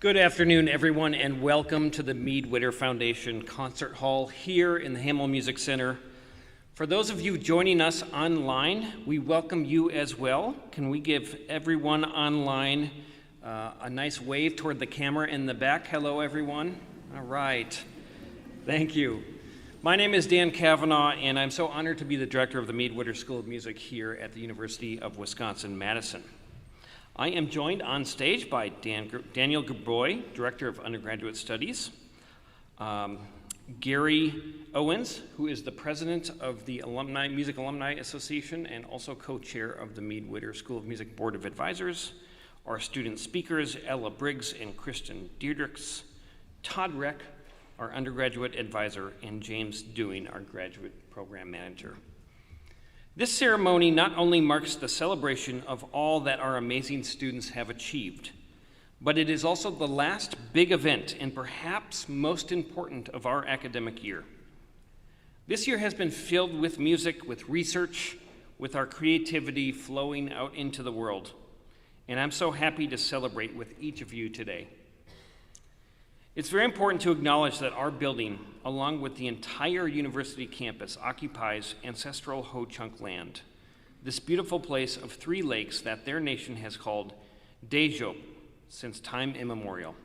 Good afternoon, everyone, and welcome to the Mead Witter Foundation Concert Hall here in the Hamel Music Center. For those of you joining us online, we welcome you as well. Can we give everyone online a nice wave toward the camera in the back? Hello, everyone. All right. Thank you. My name is Dan Kavanaugh, and I'm so honored to be the director of the Mead Witter School of Music here at the University of Wisconsin-Madison. I am joined on stage by Daniel Gaboy, Director of Undergraduate Studies, Gary Owens, who is the President of the Music Alumni Association and also co-chair of the Mead Witter School of Music Board of Advisors, our student speakers, Ella Briggs and Kristen Diedrichs, Todd Reck, our undergraduate advisor, and James Dewing, our graduate program manager. This ceremony not only marks the celebration of all that our amazing students have achieved, but it is also the last big event and perhaps most important of our academic year. This year has been filled with music, with research, with our creativity flowing out into the world, and I'm so happy to celebrate with each of you today. It's very important to acknowledge that our building, along with the entire university campus, occupies ancestral Ho-Chunk land, this beautiful place of three lakes that their nation has called Dejop since time immemorial.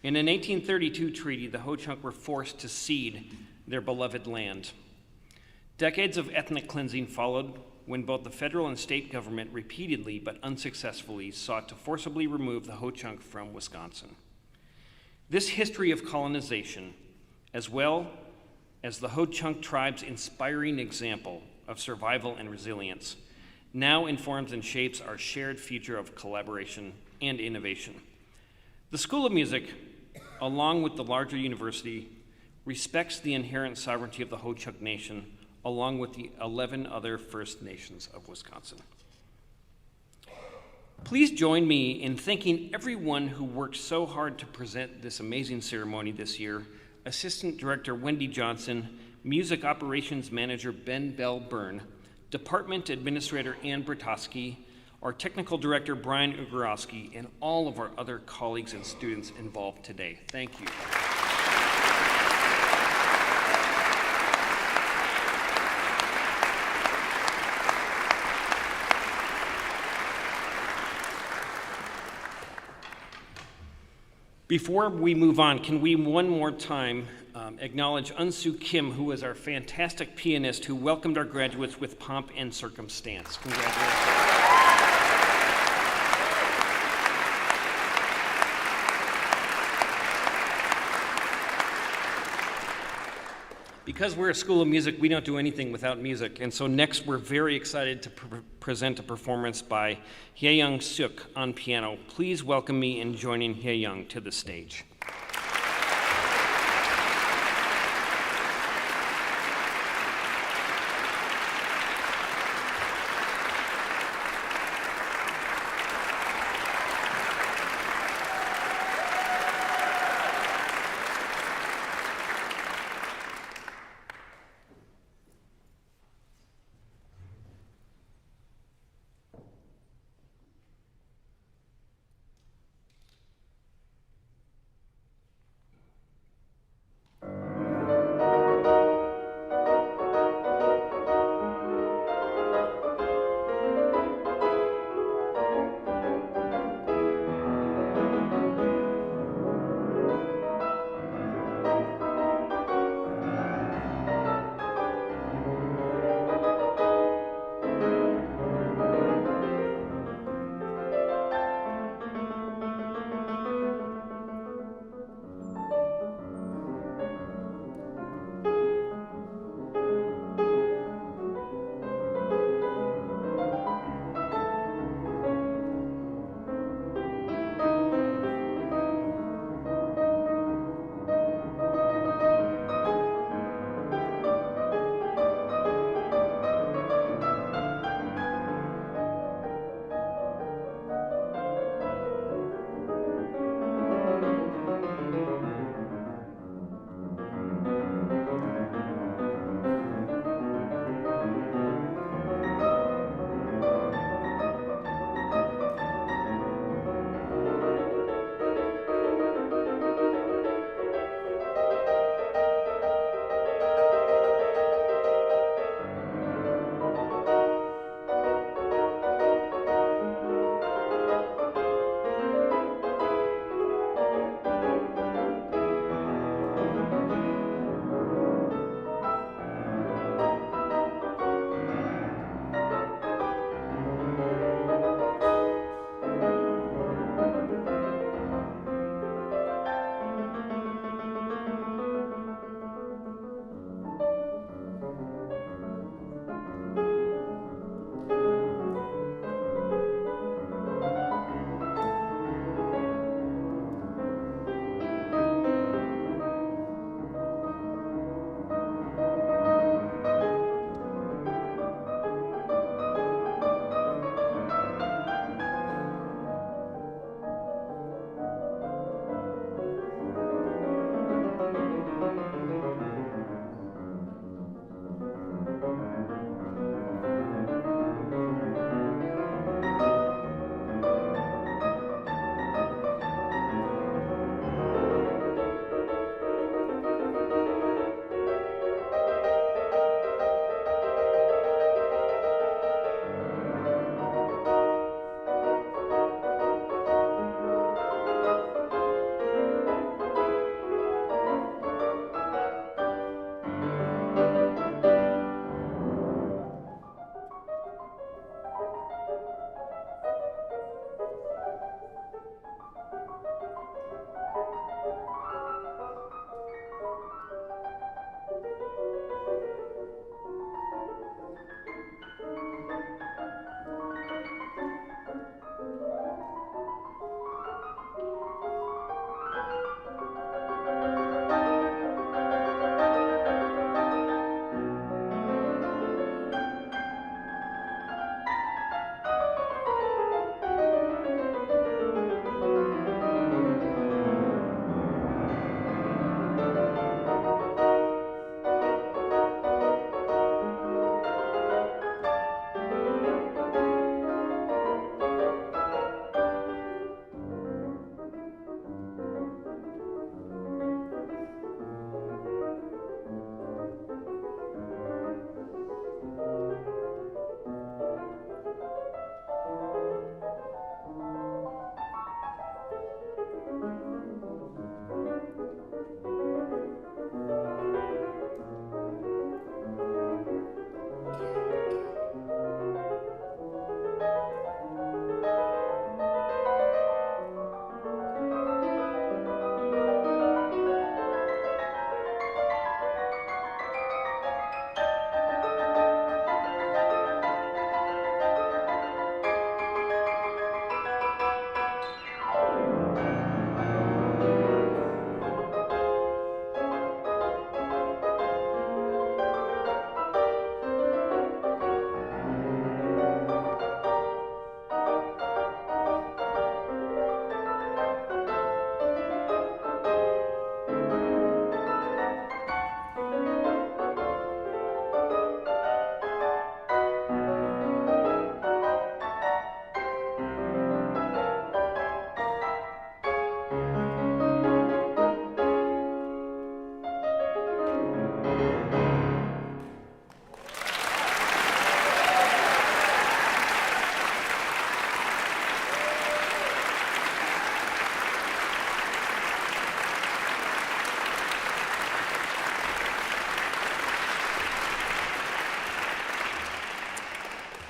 In an 1832 treaty, the Ho-Chunk were forced to cede their beloved land. Decades of ethnic cleansing followed when both the federal and state government repeatedly but unsuccessfully sought to forcibly remove the Ho-Chunk from Wisconsin. This history of colonization, as well as the Ho-Chunk tribe's inspiring example of survival and resilience, now informs and shapes our shared future of collaboration and innovation. The School of Music, along with the larger university, respects the inherent sovereignty of the Ho-Chunk Nation, along with the 11 other First Nations of Wisconsin. Please join me in thanking everyone who worked so hard to present this amazing ceremony this year: Assistant Director Wendy Johnson, Music Operations Manager Ben Bell Byrne, Department Administrator Ann Bertosky, our Technical Director Brian Ugorowski, and all of our other colleagues and students involved today. Thank you. Before we move on, can we one more time acknowledge Unsu Kim, who is our fantastic pianist who welcomed our graduates with pomp and circumstance. Congratulations. Because we're a school of music, we don't do anything without music. And so next, we're very excited to present a performance by Hye-Young Suk on piano. Please welcome me in joining Hye-Young to the stage.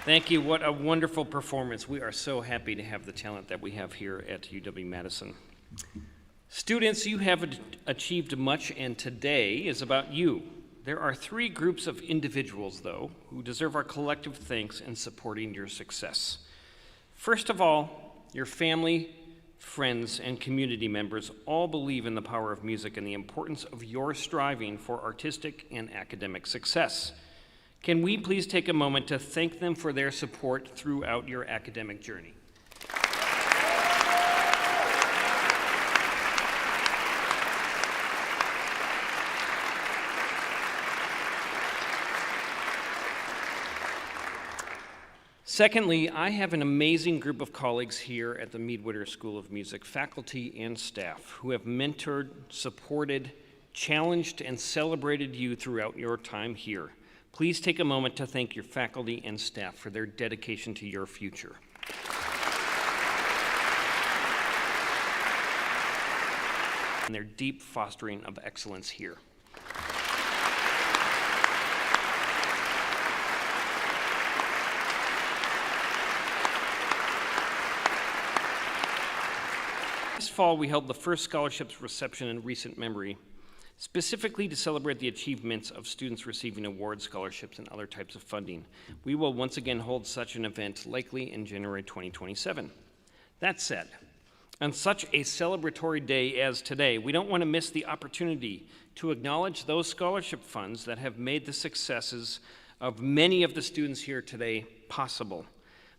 Thank you. What a wonderful performance. We are so happy to have the talent that we have here at UW-Madison. Students, you have achieved much, and today is about you. There are three groups of individuals, though, who deserve our collective thanks in supporting your success. First of all, your family, friends, and community members all believe in the power of music and the importance of your striving for artistic and academic success. Can we please take a moment to thank them for their support throughout your academic journey? Secondly, I have an amazing group of colleagues here at the Mead Witter School of Music, faculty and staff, who have mentored, supported, challenged, and celebrated you throughout your time here. Please take a moment to thank your faculty and staff for their dedication to your future. And their deep fostering of excellence here. This fall, we held the first scholarships reception in recent memory, specifically to celebrate the achievements of students receiving awards, scholarships, and other types of funding. We will once again hold such an event, likely in January 2027. That said, on such a celebratory day as today, we don't want to miss the opportunity to acknowledge those scholarship funds that have made the successes of many of the students here today possible.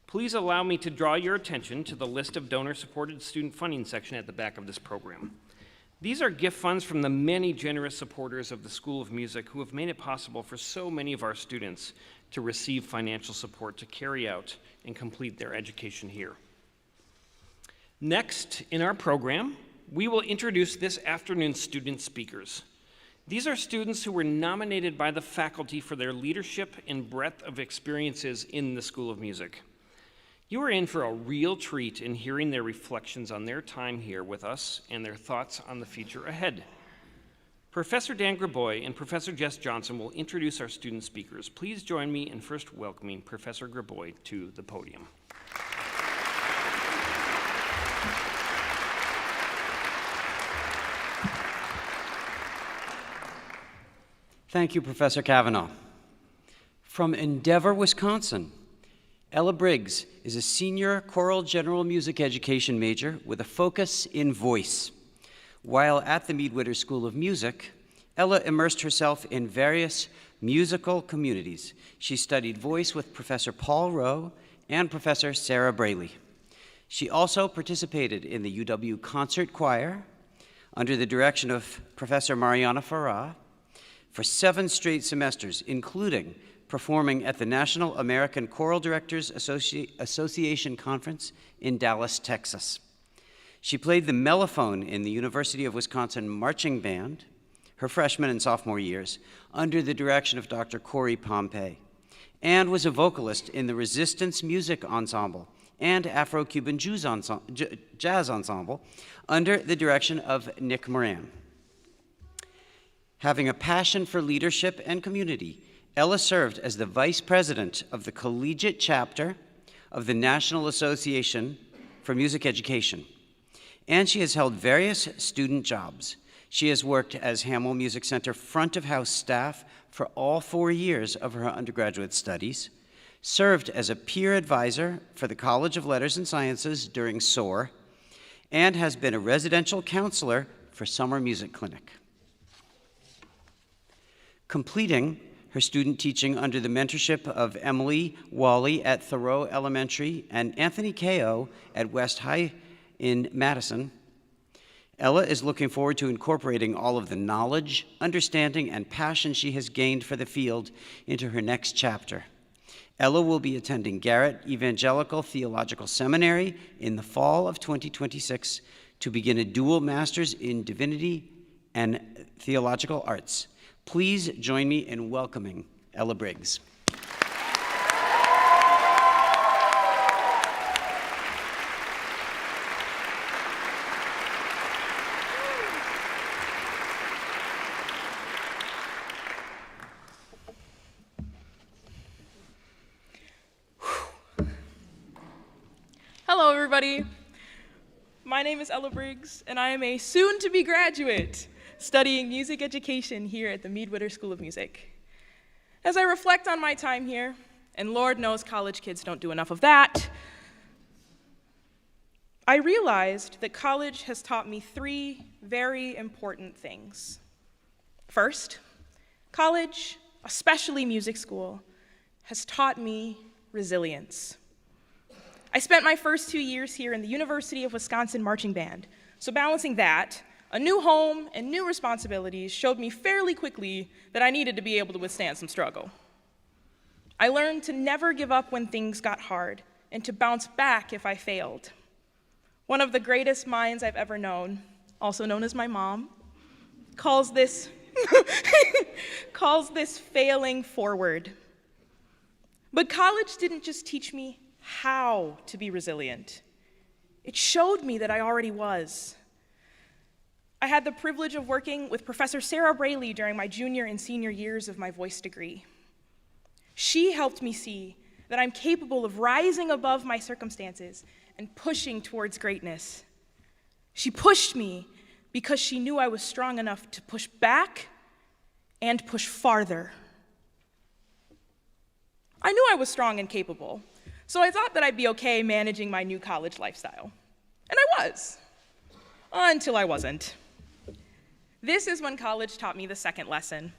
Please allow me to draw your attention to the list of donor-supported student funding section at the back of this program. These are gift funds from the many generous supporters of the School of Music who have made it possible for so many of our students to receive financial support to carry out and complete their education here. Next in our program, we will introduce this afternoon's student speakers. These are students who were nominated by the faculty for their leadership and breadth of experiences in the School of Music. You are in for a real treat in hearing their reflections on their time here with us and their thoughts on the future ahead. Professor Dan Graboy and Professor Jess Johnson will introduce our student speakers. Please join me in first welcoming Professor Graboy to the podium. Thank you, Professor Kavanaugh. From Endeavor, Wisconsin, Ella Briggs is a senior choral general music education major with a focus in voice. While at the Mead Witter School of Music, Ella immersed herself in various musical communities. She studied voice with Professor Paul Rowe and Professor Sarah Braley. She also participated in the UW Concert Choir under the direction of Professor Mariana Farah for 7 straight semesters, including performing at the National American Choral Directors Association Conference in Dallas, Texas. She played the mellophone in the University of Wisconsin Marching Band her freshman and sophomore years under the direction of Dr. Corey Pompey, and was a vocalist in the Resistance Music Ensemble and Afro-Cuban Jazz Ensemble under the direction of Nick Moran. Having a passion for leadership and community, Ella served as the vice president of the collegiate chapter of the National Association for Music Education, and she has held various student jobs. She has worked as Hamel Music Center front of house staff for all 4 years of her undergraduate studies, served as a peer advisor for the College of Letters and Sciences during SOAR, and has been a residential counselor for Summer Music Clinic. Completing her student teaching under the mentorship of Emily Wally at Thoreau Elementary and Anthony Ko at West High in Madison, Ella is looking forward to incorporating all of the knowledge, understanding, and passion she has gained for the field into her next chapter. Ella will be attending Garrett Evangelical Theological Seminary in the fall of 2026 to begin a dual master's in divinity and theological arts. Please join me in welcoming Ella Briggs. Hello, everybody. My name is Ella Briggs, and I am a soon-to-be graduate studying music education here at the Mead Witter School of Music. As I reflect on my time here, and Lord knows college kids don't do enough of that, I realized that college has taught me three very important things. First, college, especially music school, has taught me resilience. I spent my first 2 years here in the University of Wisconsin Marching Band, so balancing that, a new home, and new responsibilities showed me fairly quickly that I needed to be able to withstand some struggle. I learned to never give up when things got hard, and to bounce back if I failed. One of the greatest minds I've ever known, also known as my mom, calls this failing forward. But college didn't just teach me how to be resilient. It showed me that I already was. I had the privilege of working with Professor Sarah Braley during my junior and senior years of my voice degree. She helped me see that I'm capable of rising above my circumstances and pushing towards greatness. She pushed me because she knew I was strong enough to push back and push farther. I knew I was strong and capable, so I thought that I'd be okay managing my new college lifestyle. And I was, until I wasn't. This is when college taught me the second lesson,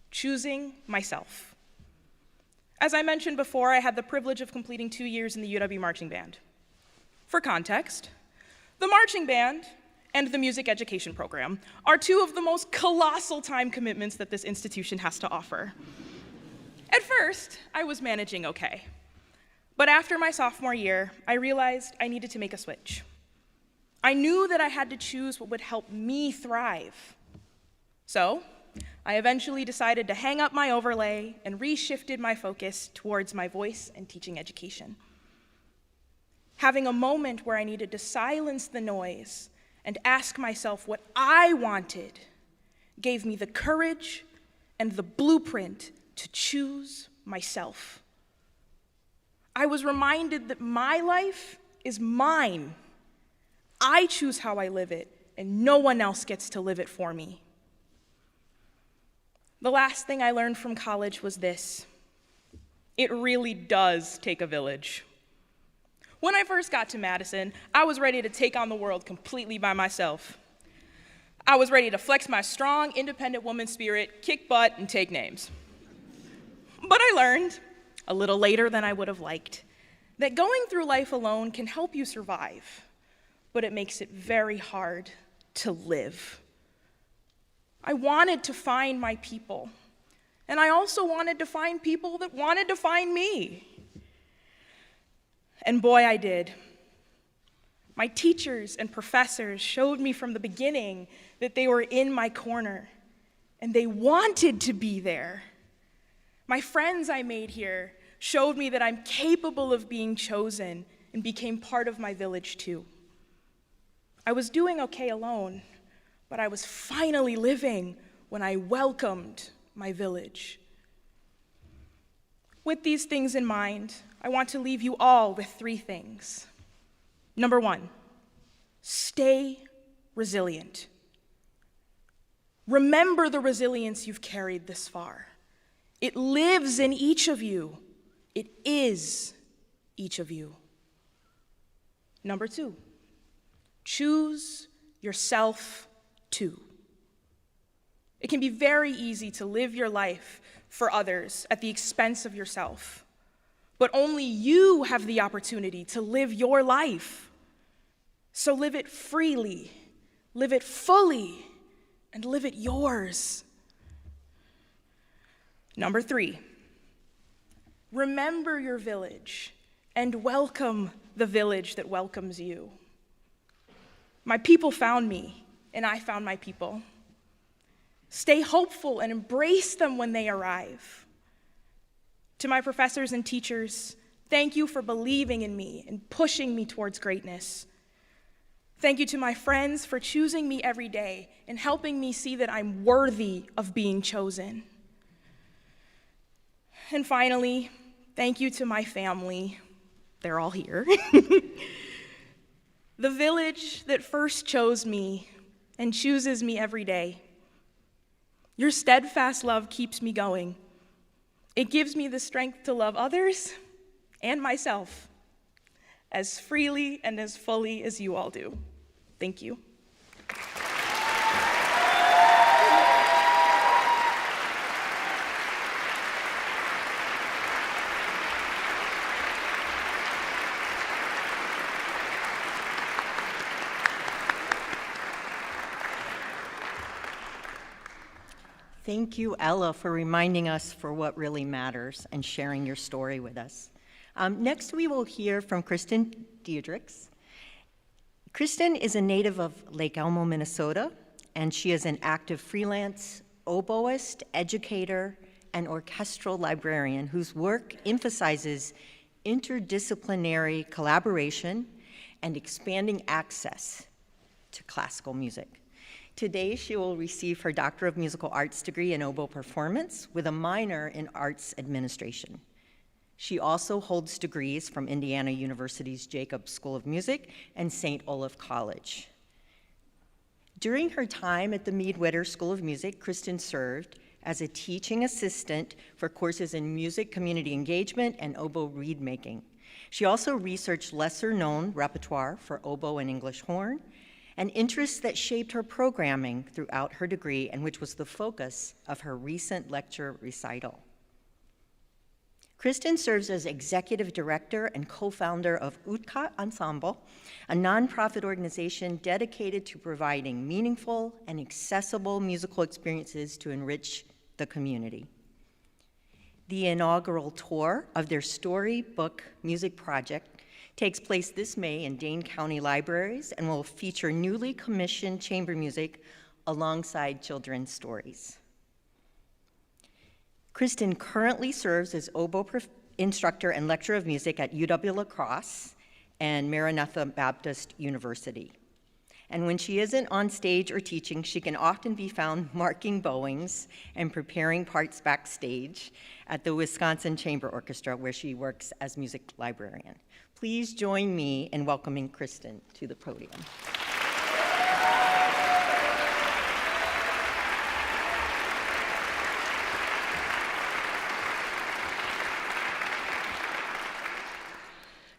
choosing myself. As I mentioned before, I had the privilege of completing 2 years in the UW Marching Band. For context, the marching band and the music education program are two of the most colossal time commitments that this institution has to offer. At first, I was managing okay. But after my sophomore year, I realized I needed to make a switch. I knew that I had to choose what would help me thrive. So, I eventually decided to hang up my overlay and reshifted my focus towards my voice and teaching education. Having a moment where I needed to silence the noise and ask myself what I wanted gave me the courage and the blueprint to choose myself. I was reminded that my life is mine. I choose how I live it, and no one else gets to live it for me. The last thing I learned from college was this: it really does take a village. When I first got to Madison, I was ready to take on the world completely by myself. I was ready to flex my strong, independent woman spirit, kick butt, and take names. But I learned, a little later than I would have liked, that going through life alone can help you survive, but it makes it very hard to live. I wanted to find my people, and I also wanted to find people that wanted to find me. And boy, I did. My teachers and professors showed me from the beginning that they were in my corner, and they wanted to be there. My friends I made here showed me that I'm capable of being chosen and became part of my village too. I was doing okay alone, but I was finally living when I welcomed my village. With these things in mind, I want to leave you all with three things. Number one, stay resilient. Remember the resilience you've carried this far. It lives in each of you. It is each of you. Number two, choose yourself too. It can be very easy to live your life for others at the expense of yourself, but only you have the opportunity to live your life. So live it freely, live it fully, and live it yours. Number three, remember your village and welcome the village that welcomes you. My people found me, and I found my people. Stay hopeful and embrace them when they arrive. To my professors and teachers, thank you for believing in me and pushing me towards greatness. Thank you to my friends for choosing me every day and helping me see that I'm worthy of being chosen. And finally, thank you to my family, they're all here, the village that first chose me and chooses me every day. Your steadfast love keeps me going. It gives me the strength to love others and myself as freely and as fully as you all do. Thank you. Thank you, Ella, for reminding us for what really matters and sharing your story with us. Next, we will hear from Kristen Diedrichs. Kristen is a native of Lake Elmo, Minnesota, and she is an active freelance oboist, educator, and orchestral librarian whose work emphasizes interdisciplinary collaboration and expanding access to classical music. Today, she will receive her Doctor of Musical Arts degree in oboe performance with a minor in arts administration. She also holds degrees from Indiana University's Jacobs School of Music and St. Olaf College. During her time at the Mead Witter School of Music, Kristen served as a teaching assistant for courses in music community engagement and oboe reed making. She also researched lesser-known repertoire for oboe and English horn, an interest that shaped her programming throughout her degree and which was the focus of her recent lecture recital. Kristen serves as executive director and co-founder of Utkat Ensemble, a nonprofit organization dedicated to providing meaningful and accessible musical experiences to enrich the community. The inaugural tour of their Storybook Music Project takes place this May in Dane County Libraries and will feature newly commissioned chamber music alongside children's stories. Kristen currently serves as oboe instructor and lecturer of music at UW-La Crosse and Maranatha Baptist University. And when she isn't on stage or teaching, she can often be found marking bowings and preparing parts backstage at the Wisconsin Chamber Orchestra, where she works as music librarian. Please join me in welcoming Kristen to the podium.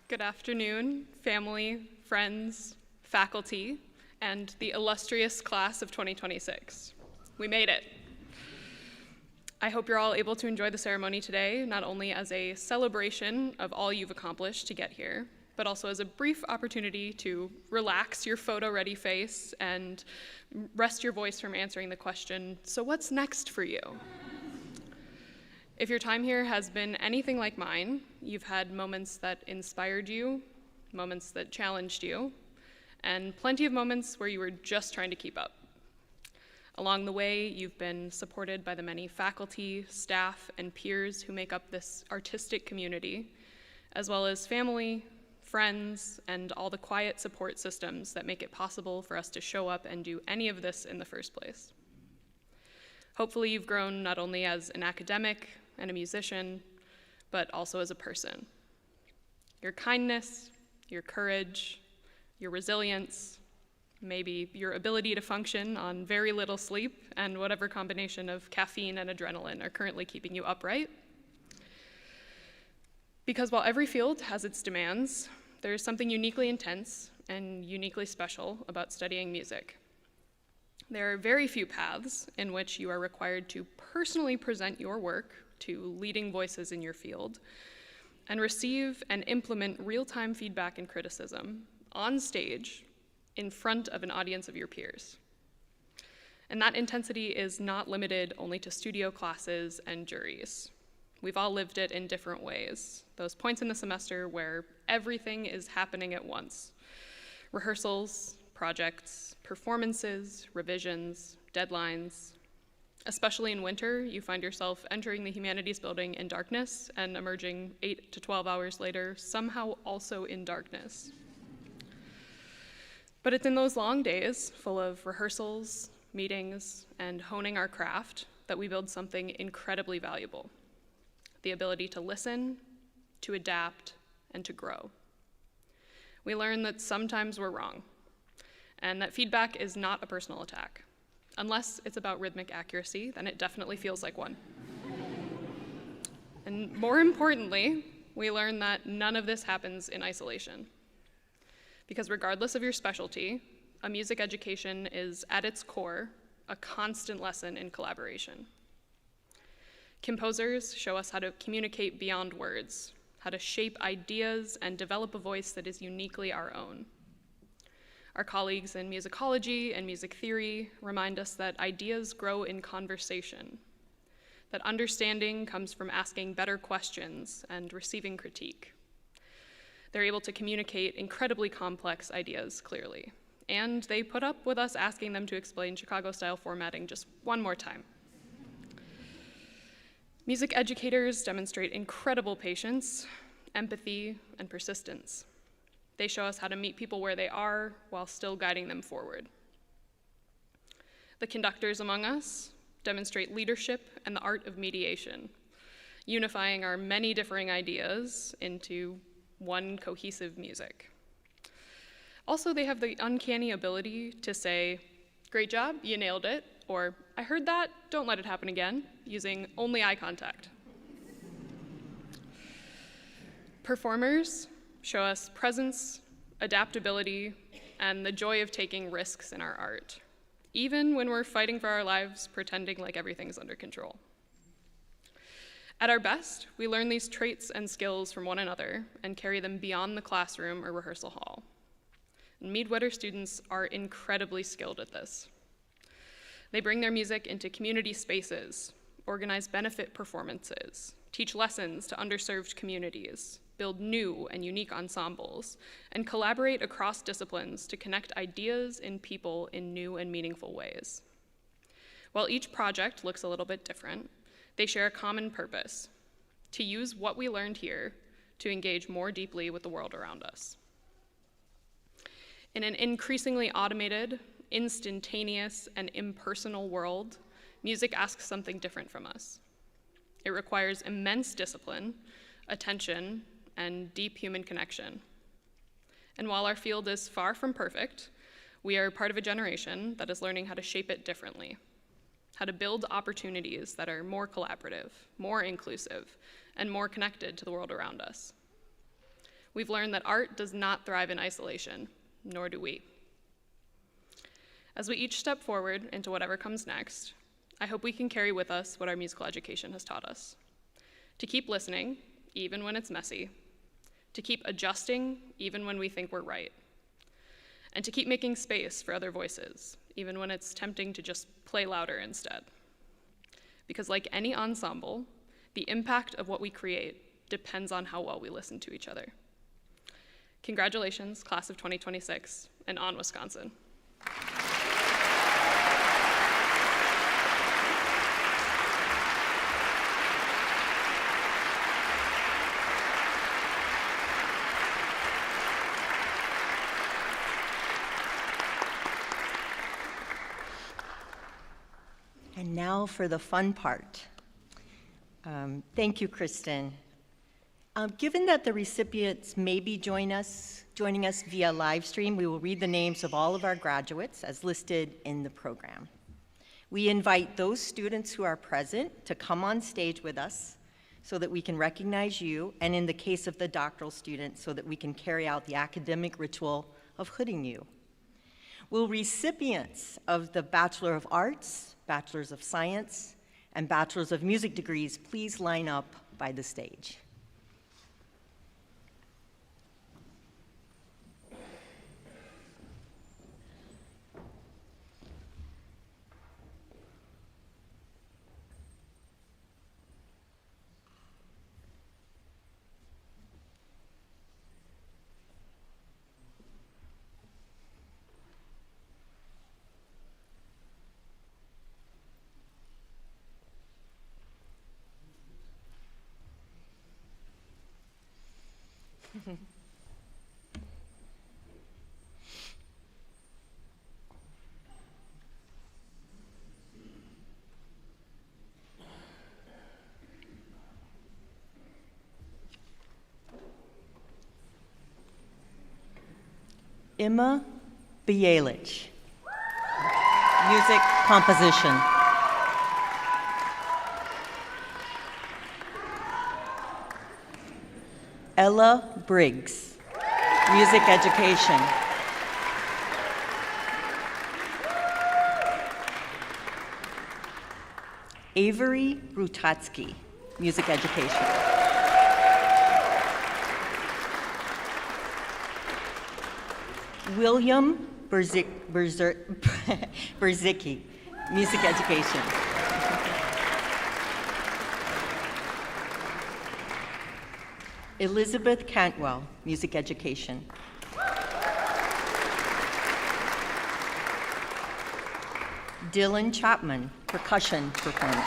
Good afternoon, family, friends, faculty, and the illustrious class of 2026. We made it. I hope you're all able to enjoy the ceremony today, not only as a celebration of all you've accomplished to get here, but also as a brief opportunity to relax your photo-ready face and rest your voice from answering the question, so what's next for you? If your time here has been anything like mine, you've had moments that inspired you, moments that challenged you, and plenty of moments where you were just trying to keep up. Along the way, you've been supported by the many faculty, staff, and peers who make up this artistic community, as well as family, friends, and all the quiet support systems that make it possible for us to show up and do any of this in the first place. Hopefully you've grown not only as an academic and a musician, but also as a person. Your kindness, your courage, your resilience, maybe your ability to function on very little sleep and whatever combination of caffeine and adrenaline are currently keeping you upright. Because while every field has its demands, there's something uniquely intense and uniquely special about studying music. There are very few paths in which you are required to personally present your work to leading voices in your field and receive and implement real-time feedback and criticism on stage in front of an audience of your peers. And that intensity is not limited only to studio classes and juries. We've all lived it in different ways. Those points in the semester where everything is happening at once. Rehearsals, projects, performances, revisions, deadlines. Especially in winter, you find yourself entering the humanities building in darkness and emerging 8 to 12 hours later, somehow also in darkness. But it's in those long days, full of rehearsals, meetings, and honing our craft, that we build something incredibly valuable: the ability to listen, to adapt, and to grow. We learn that sometimes we're wrong, and that feedback is not a personal attack. Unless it's about rhythmic accuracy, then it definitely feels like one. And more importantly, we learn that none of this happens in isolation. Because regardless of your specialty, a music education is, at its core, a constant lesson in collaboration. Composers show us how to communicate beyond words, how to shape ideas and develop a voice that is uniquely our own. Our colleagues in musicology and music theory remind us that ideas grow in conversation, that understanding comes from asking better questions and receiving critique. They're able to communicate incredibly complex ideas clearly, and they put up with us asking them to explain Chicago-style formatting just one more time. Music educators demonstrate incredible patience, empathy, and persistence. They show us how to meet people where they are while still guiding them forward. The conductors among us demonstrate leadership and the art of mediation, unifying our many differing ideas into one cohesive music. Also, they have the uncanny ability to say, "Great job, you nailed it," or "I heard that, don't let it happen again," using only eye contact. Performers show us presence, adaptability, and the joy of taking risks in our art, even when we're fighting for our lives, pretending like everything's under control. At our best, we learn these traits and skills from one another and carry them beyond the classroom or rehearsal hall. And Mead Witter students are incredibly skilled at this. They bring their music into community spaces, organize benefit performances, teach lessons to underserved communities, build new and unique ensembles, and collaborate across disciplines to connect ideas and people in new and meaningful ways. While each project looks a little bit different, they share a common purpose: to use what we learned here to engage more deeply with the world around us. In an increasingly automated, instantaneous, and impersonal world, music asks something different from us. It requires immense discipline, attention, and deep human connection. And while our field is far from perfect, we are part of a generation that is learning how to shape it differently, how to build opportunities that are more collaborative, more inclusive, and more connected to the world around us. We've learned that art does not thrive in isolation, nor do we. As we each step forward into whatever comes next, I hope we can carry with us what our musical education has taught us. To keep listening, even when it's messy. To keep adjusting, even when we think we're right. And to keep making space for other voices, even when it's tempting to just play louder instead. Because like any ensemble, the impact of what we create depends on how well we listen to each other. Congratulations, class of 2026, and on Wisconsin. And now for the fun part. Thank you, Kristen. Given that the recipients may be joining us via live stream, we will read the names of all of our graduates as listed in the program. We invite those students who are present to come on stage with us so that we can recognize you, and in the case of the doctoral students, so that we can carry out the academic ritual of hooding you. Will recipients of the Bachelor of Arts, Bachelors of Science, and Bachelors of Music degrees please line up by the stage? Emma Bielich, music composition. Ella Briggs, music education. Avery Rutatsky, music education. William Berzicki, music education. Elizabeth Cantwell, music education. Dylan Chapman, percussion performance.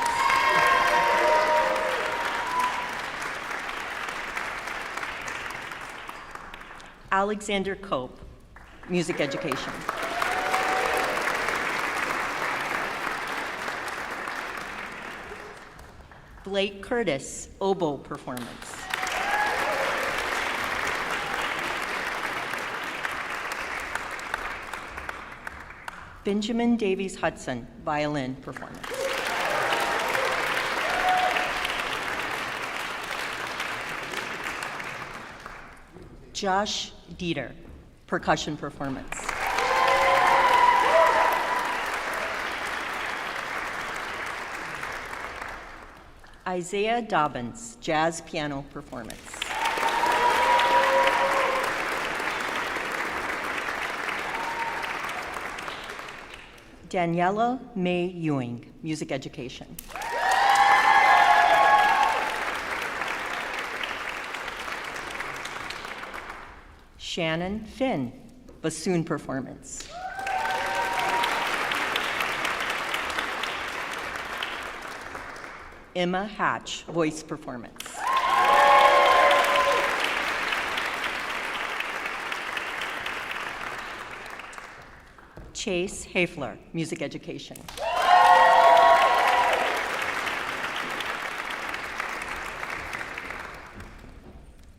Alexander Cope, music education. Blake Curtis, oboe performance. Benjamin Davies Hudson, violin performance. Josh Dieter, percussion performance. Isaiah Dobbins, jazz piano performance. Daniela May Ewing, music education. Shannon Finn, bassoon performance. Emma Hatch, voice performance. Chase Hafler, music education.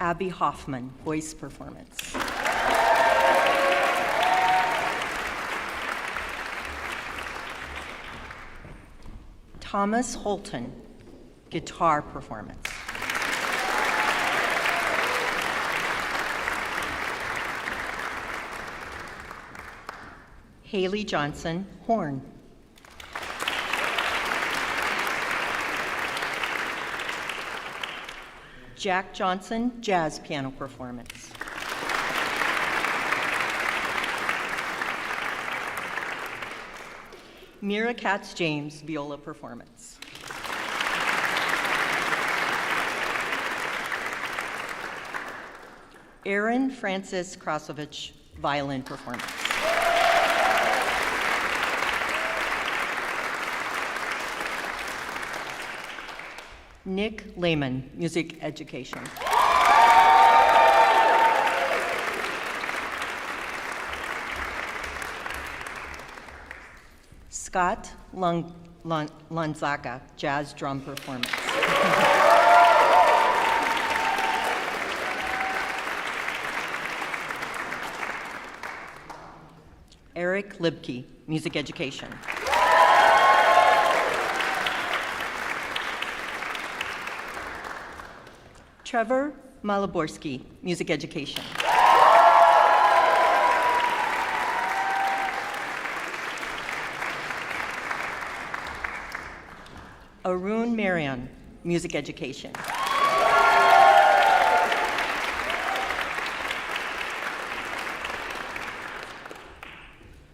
Abby Hoffman, voice performance. Thomas Holton, guitar performance. Haley Johnson, horn. Jack Johnson, jazz piano performance. Mira Katz James, viola performance. Aaron Francis Krasovich, violin performance. Nick Lehman, music education. Scott Lanzaga, jazz drum performance. Eric Libke, music education. Trevor Malaborski, music education. Arun Marion, music education.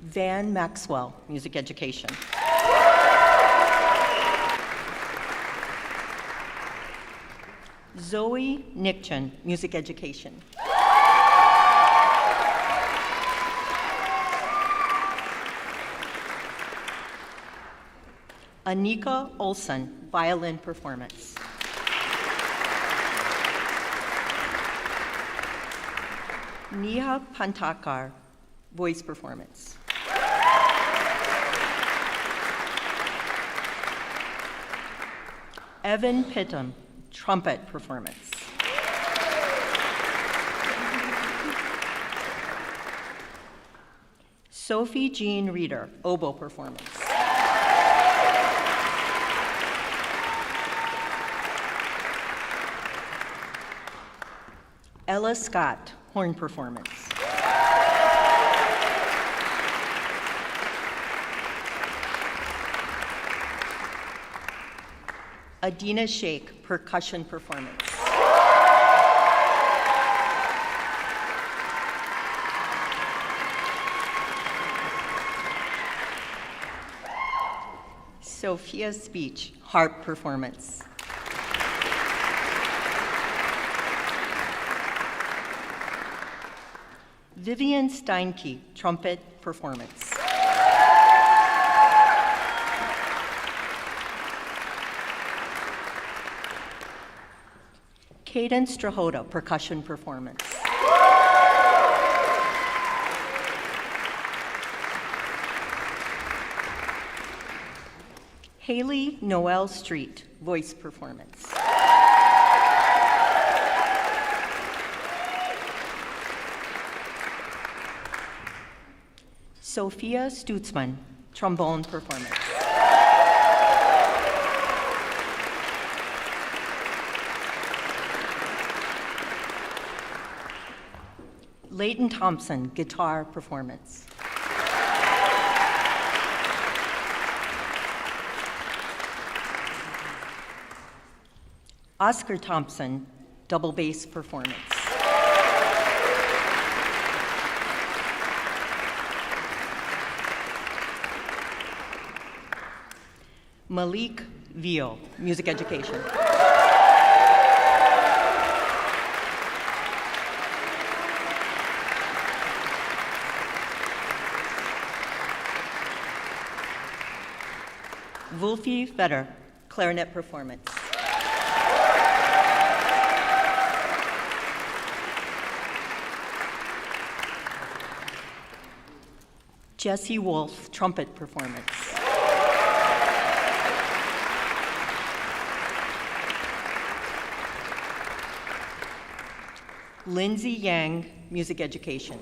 Van Maxwell, music education. Zoe Nickchen, music education. Anika Olson, violin performance. Neha Pantakar, voice performance. Evan Pittum, trumpet performance. Sophie Jean Reeder, oboe performance. Ella Scott, horn performance. Adina Sheikh, percussion performance. Sophia Speech, harp performance. Vivian Steinke, trumpet performance. Caden Strahota, percussion performance. Haley Noel Street, voice performance. Sophia Stutzman, trombone performance. Leighton Thompson, guitar performance. Oscar Thompson, double bass performance. Malik Veal, music education. Wolfie Fetter, clarinet performance. Jesse Wolf, trumpet performance. Lindsay Yang, music education.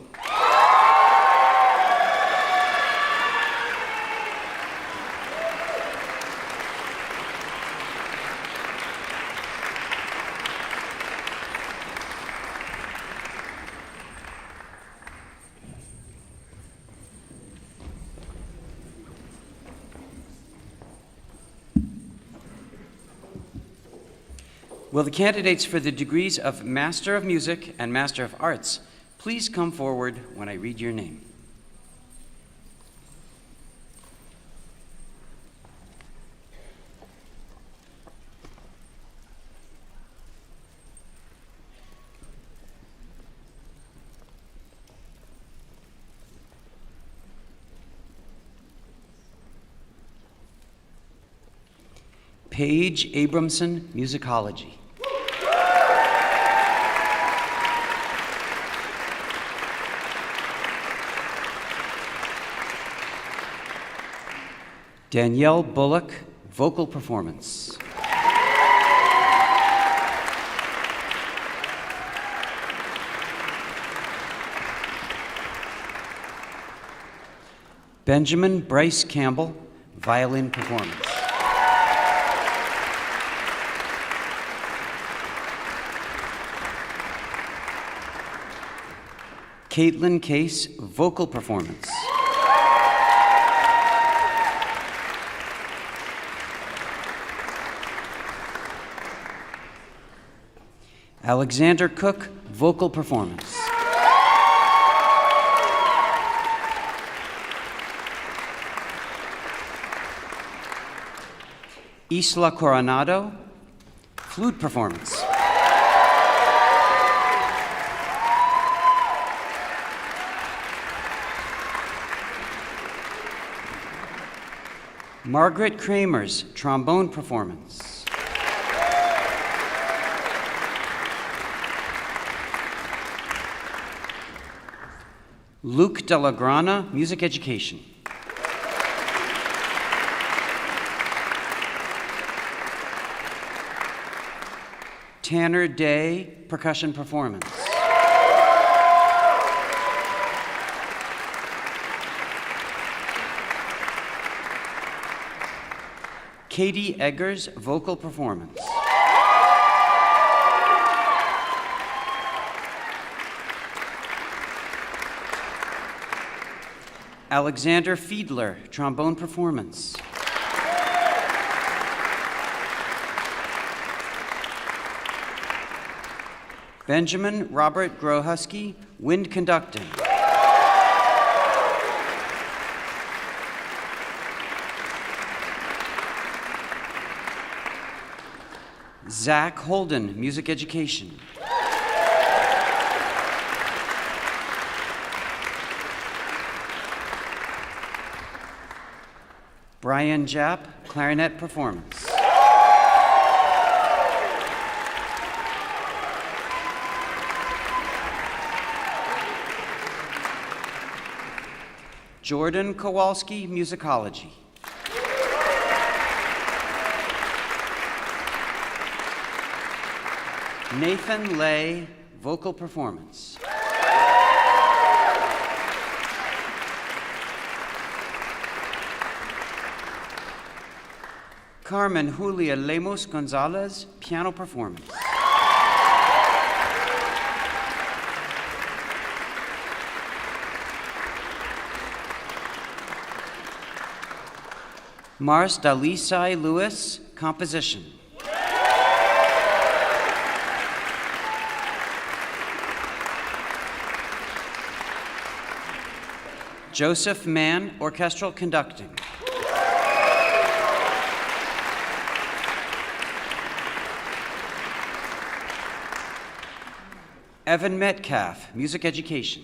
Will the candidates for the degrees of Master of Music and Master of Arts please come forward when I read your name? Paige Abramson, musicology. Danielle Bullock, vocal performance. Benjamin Bryce Campbell, violin performance. Caitlin Case, vocal performance. Alexander Cook, vocal performance. Isla Coronado, flute performance. Margaret Kramers, trombone performance. Luke Delagrana, music education. Tanner Day, percussion performance. Katie Eggers, vocal performance. Alexander Fiedler, trombone performance. Benjamin Robert Grohusky, wind conducting. Zach Holden, music education. Brian Japp, clarinet performance. Jordan Kowalski, musicology. Nathan Lay, vocal performance. Carmen Julia Lemos Gonzalez, piano performance. Mars Dalisai Lewis, composition. Joseph Mann, orchestral conducting. Evan Metcalf, music education.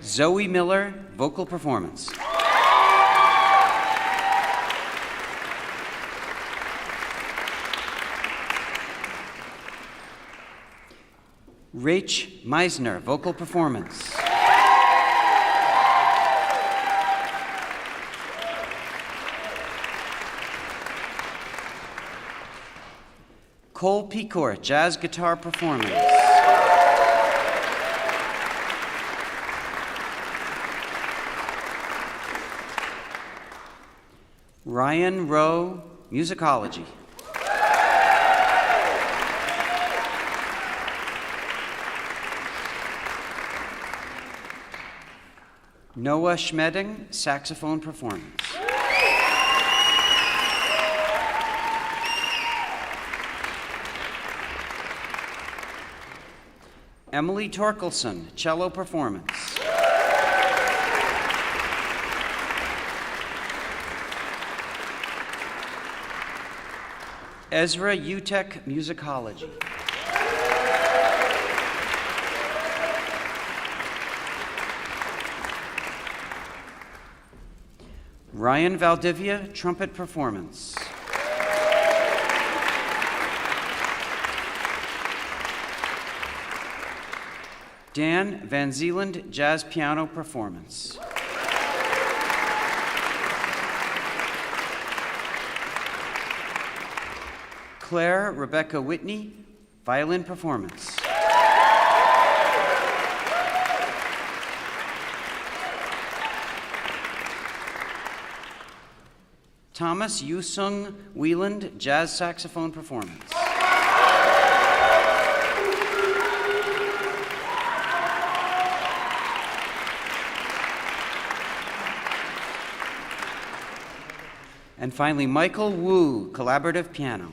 Zoe Miller, vocal performance. Rach Meisner, vocal performance. Cole Pecor, jazz guitar performance. Ryan Rowe, musicology. Noah Schmedding, saxophone performance. Emily Torkelson, cello performance. Ezra Utek, musicology. Ryan Valdivia, trumpet performance. Dan Van Zeeland, jazz piano performance. Claire Rebecca Whitney, violin performance. Thomas Yusung Wieland, jazz saxophone performance. And finally, Michael Wu, collaborative piano.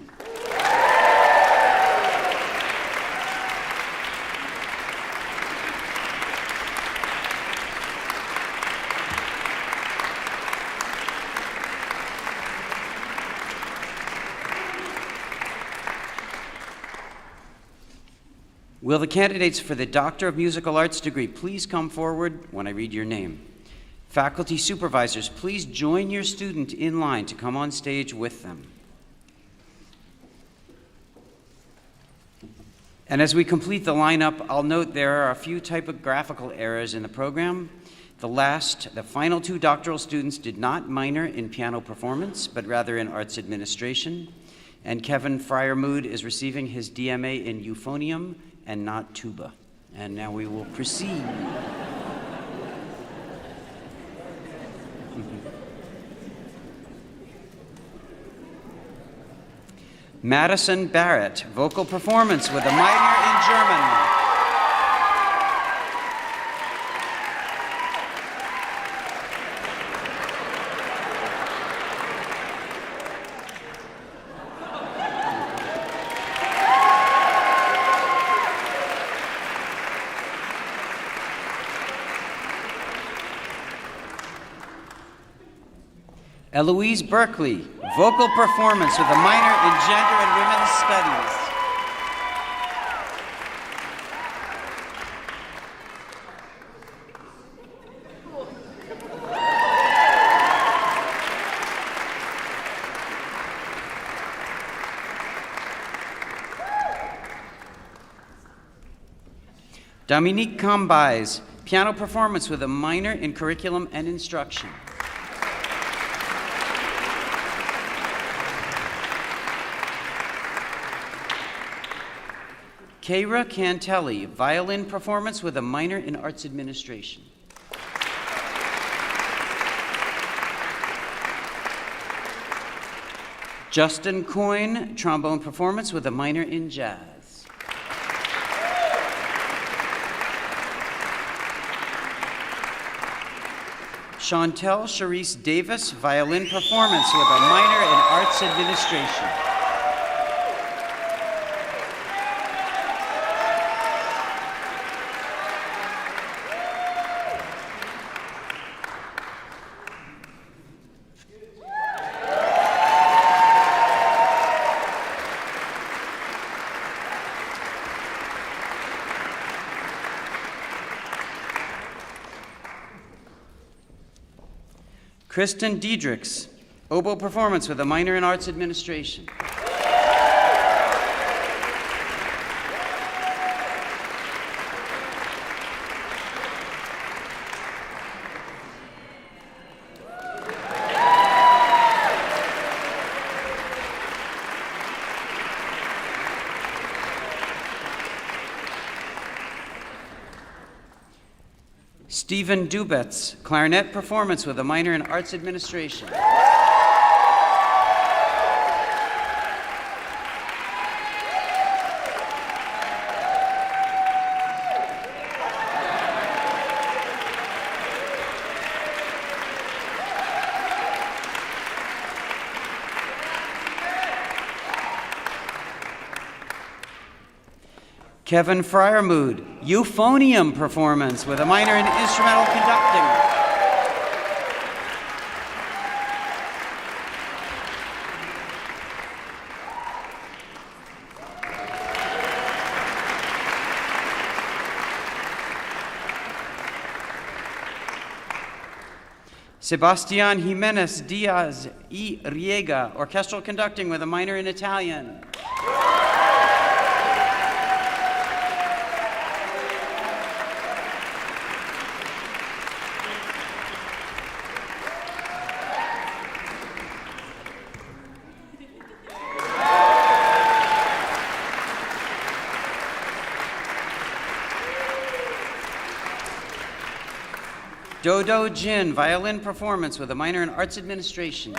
Will the candidates for the Doctor of Musical Arts degree please come forward when I read your name? Faculty supervisors, please join your student in line to come on stage with them. And as we complete the lineup, I'll note there are a few typographical errors in the program. The final two doctoral students did not minor in piano performance, but rather in arts administration. And Kevin Fryermood is receiving his DMA in euphonium and not tuba. And now we will proceed. Madison Barrett, vocal performance with a minor in German. Eloise Berkeley, vocal performance with a minor in Gender and Women's Studies. Dominique Combais, piano performance with a minor in Curriculum and Instruction. Keira Cantelli, violin performance with a minor in Arts Administration. Justin Coyne, trombone performance with a minor in Jazz. Chantel Charisse Davis, violin performance with a minor in Arts Administration. Kristen Diedrichs, oboe performance with a minor in Arts Administration. Stephen Dubetz, clarinet performance with a minor in Arts Administration. Kevin Fryermood, euphonium performance with a minor in instrumental conducting. Sebastian Jimenez Diaz y Riega, orchestral conducting with a minor in Italian. Dodo Jin, violin performance with a minor in Arts Administration.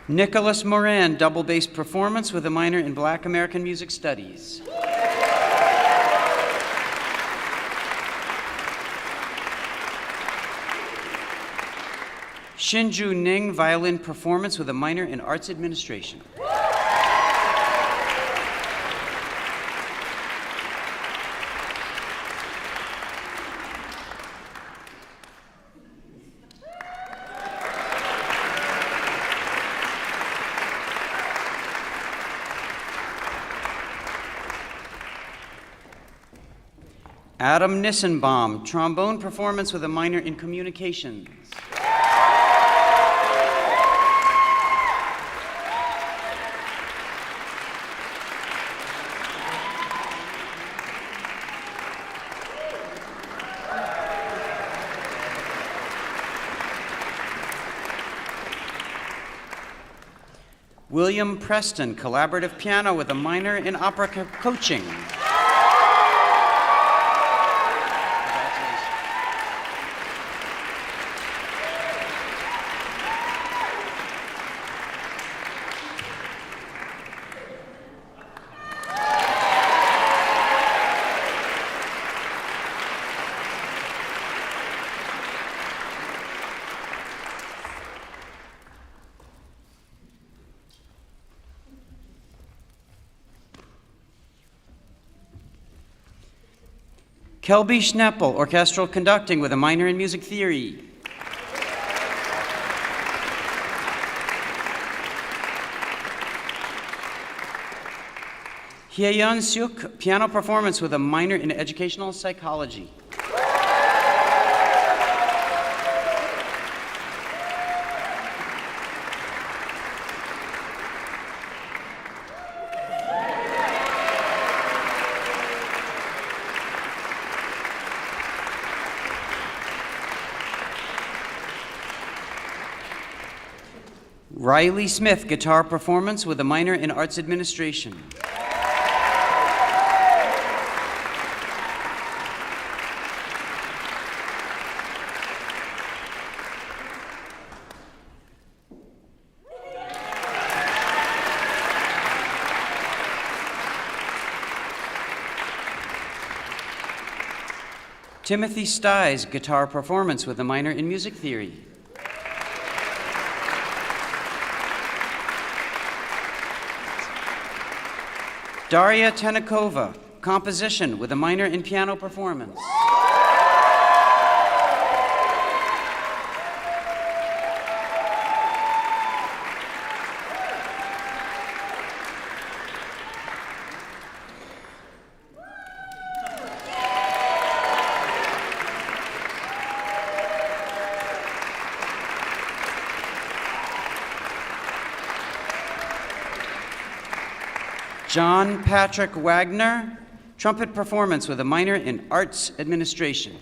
Nicholas Moran, double bass performance with a minor in Black American Music Studies. Shinju Ning, violin performance with a minor in Arts Administration. Adam Nissenbaum, trombone performance with a minor in communications. William Preston, collaborative piano with a minor in opera coaching. Kelby Schneppel, orchestral conducting with a minor in music theory. Hyeyeon Suk, piano performance with a minor in educational psychology. Riley Smith, guitar performance with a minor in arts administration. Timothy Sties, guitar performance with a minor in music theory. Daria Tenakova, composition with a minor in piano performance. John Patrick Wagner, trumpet performance with a minor in arts administration.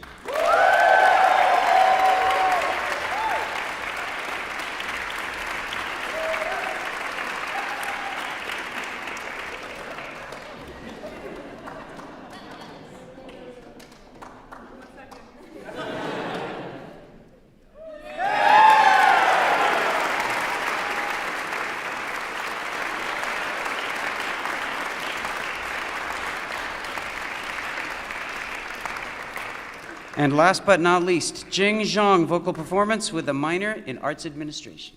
And last but not least, Jing Zhang, vocal performance with a minor in arts administration.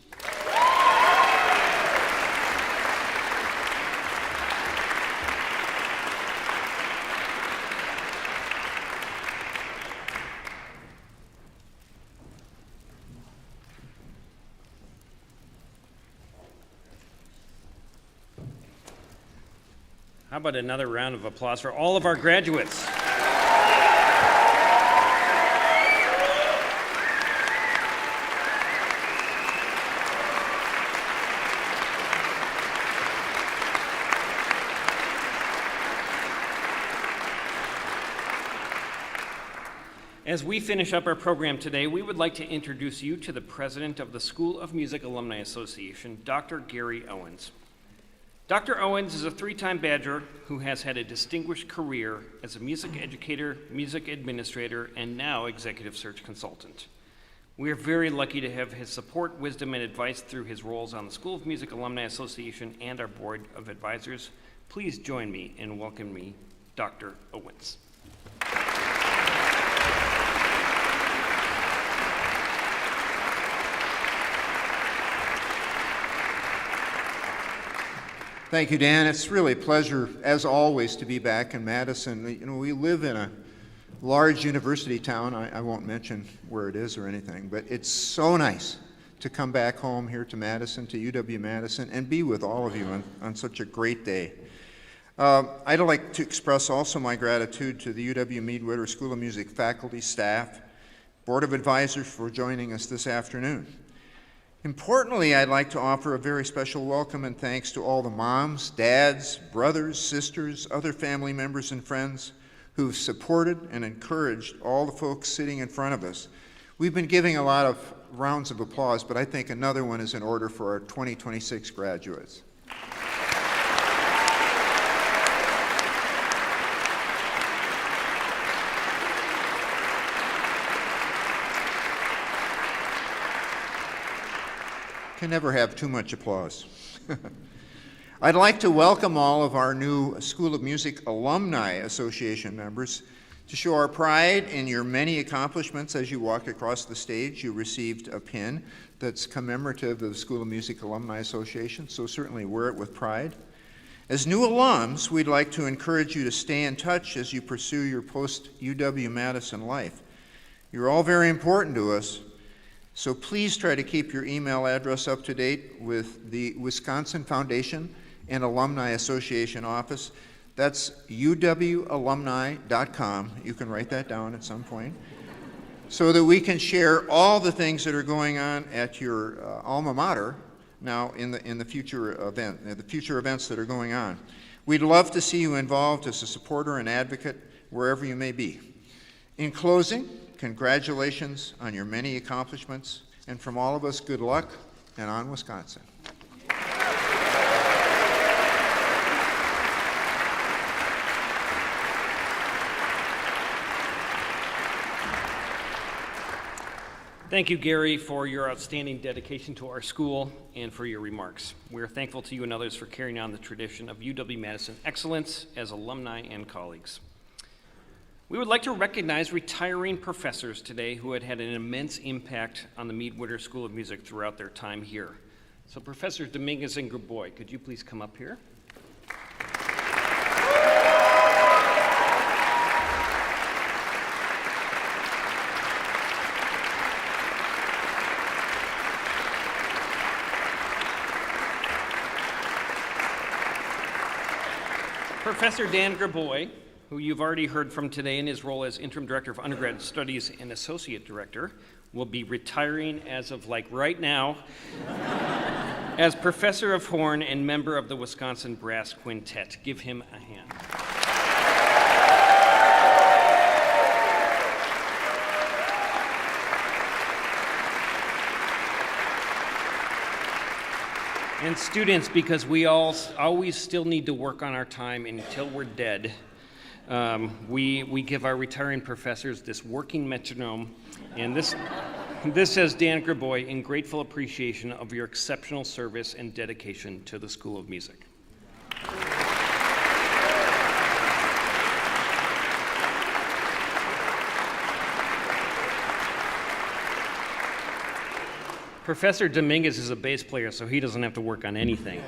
How about another round of applause for all of our graduates? As we finish up our program today, we would like to introduce you to the president of the School of Music Alumni Association, Dr. Gary Owens. Dr. Owens is a three-time Badger who has had a distinguished career as a music educator, music administrator, and now executive search consultant. We are very lucky to have his support, wisdom, and advice through his roles on the School of Music Alumni Association and our Board of Advisors. Please join me in welcoming Dr. Owens. Thank you, Dan. It's really a pleasure, as always, to be back in Madison. You know, we live in a large university town. I won't mention where it is or anything, but it's so nice to come back home here to Madison, to UW-Madison, and be with all of you on such a great day. I'd like to express also my gratitude to the UW Mead Witter School of Music faculty, staff, Board of Advisors for joining us this afternoon. Importantly, I'd like to offer a very special welcome and thanks to all the moms, dads, brothers, sisters, other family members and friends who've supported and encouraged all the folks sitting in front of us. We've been giving a lot of rounds of applause, but I think another one is in order for our 2026 graduates. Can never have too much applause. I'd like to welcome all of our new School of Music Alumni Association members. To show our pride in your many accomplishments as you walk across the stage, you received a pin that's commemorative of the School of Music Alumni Association, so certainly wear it with pride. As new alums, we'd like to encourage you to stay in touch as you pursue your post-UW-Madison life. You're all very important to us, so please try to keep your email address up to date with the Wisconsin Foundation and Alumni Association office. That's uwalumni.com. You can write that down at some point, so that we can share all the things that are going on at your alma mater now in the future events that are going on. We'd love to see you involved as a supporter and advocate wherever you may be. In closing, congratulations on your many accomplishments, and from all of us, good luck, and on Wisconsin. Thank you, Gary, for your outstanding dedication to our school and for your remarks. We are thankful to you and others for carrying on the tradition of UW-Madison excellence as alumni and colleagues. We would like to recognize retiring professors today who had an immense impact on the Mead Witter School of Music throughout their time here. So Professor Dominguez and Graboy, could you please come up here? Professor Dan Graboy, who you've already heard from today in his role as Interim Director of Undergrad Studies and Associate Director, will be retiring as of right now as Professor of Horn and member of the Wisconsin Brass Quintet. Give him a hand. And students, because we always still need to work on our time until we're dead, we give our retiring professors this working metronome, and this says Dan Graboy in grateful appreciation of your exceptional service and dedication to the School of Music. Professor Dominguez is a bass player, so he doesn't have to work on anything.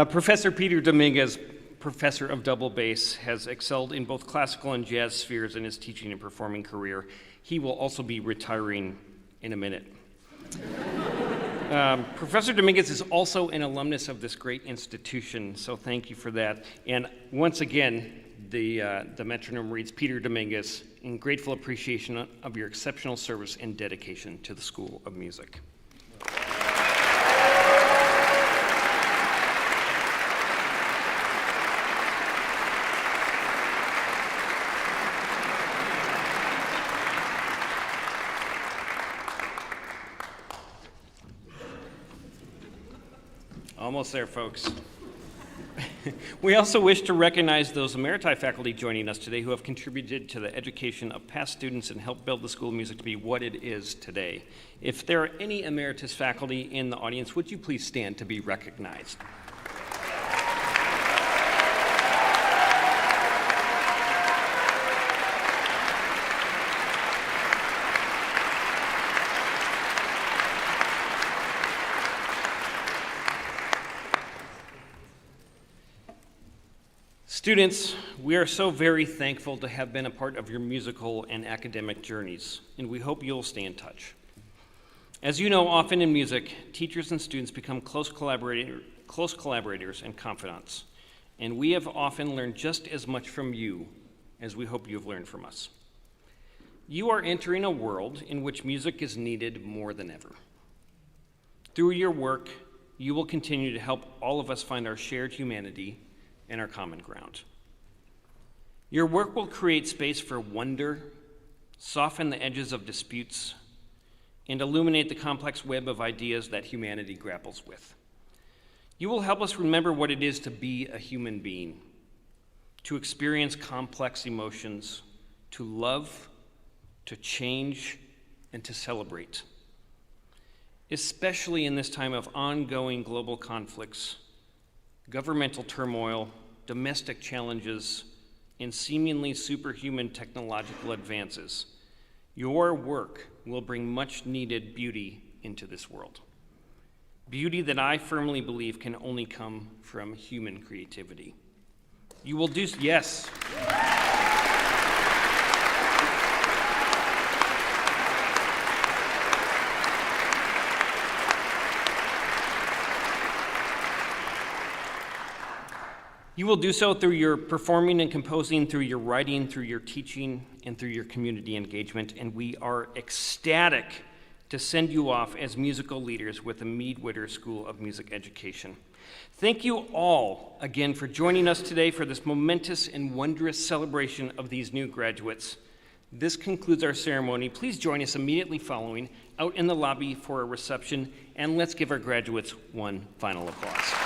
Professor Peter Dominguez, professor of double bass, has excelled in both classical and jazz spheres in his teaching and performing career. He will also be retiring in a minute. Professor Dominguez is also an alumnus of this great institution, so thank you for that. And once again, the metronome reads, Peter Dominguez, in grateful appreciation of your exceptional service and dedication to the School of Music. Almost there, folks. We also wish to recognize those Emeriti faculty joining us today who have contributed to the education of past students and helped build the School of Music to be what it is today. If there are any emeritus faculty in the audience, would you please stand to be recognized? Students, we are so very thankful to have been a part of your musical and academic journeys, and we hope you'll stay in touch. As you know, often in music, teachers and students become close collaborators and confidants, and we have often learned just as much from you as we hope you have learned from us. You are entering a world in which music is needed more than ever. Through your work, you will continue to help all of us find our shared humanity and our common ground. Your work will create space for wonder soften the edges of disputes, and illuminate the complex web of ideas that humanity grapples with. You will help us remember what it is to be a human being, to experience complex emotions, to love, to change, and to celebrate. Especially in this time of ongoing global conflicts, governmental turmoil, domestic challenges, and seemingly superhuman technological advances, your work will bring much needed beauty into this world. Beauty that I firmly believe can only come from human creativity. You will do, yes. You will do so through your performing and composing, through your writing, through your teaching, and through your community engagement, and we are ecstatic to send you off as musical leaders with the Mead Witter School of Music Education. Thank you all again for joining us today for this momentous and wondrous celebration of these new graduates. This concludes our ceremony. Please join us immediately following out in the lobby for a reception, and let's give our graduates one final applause.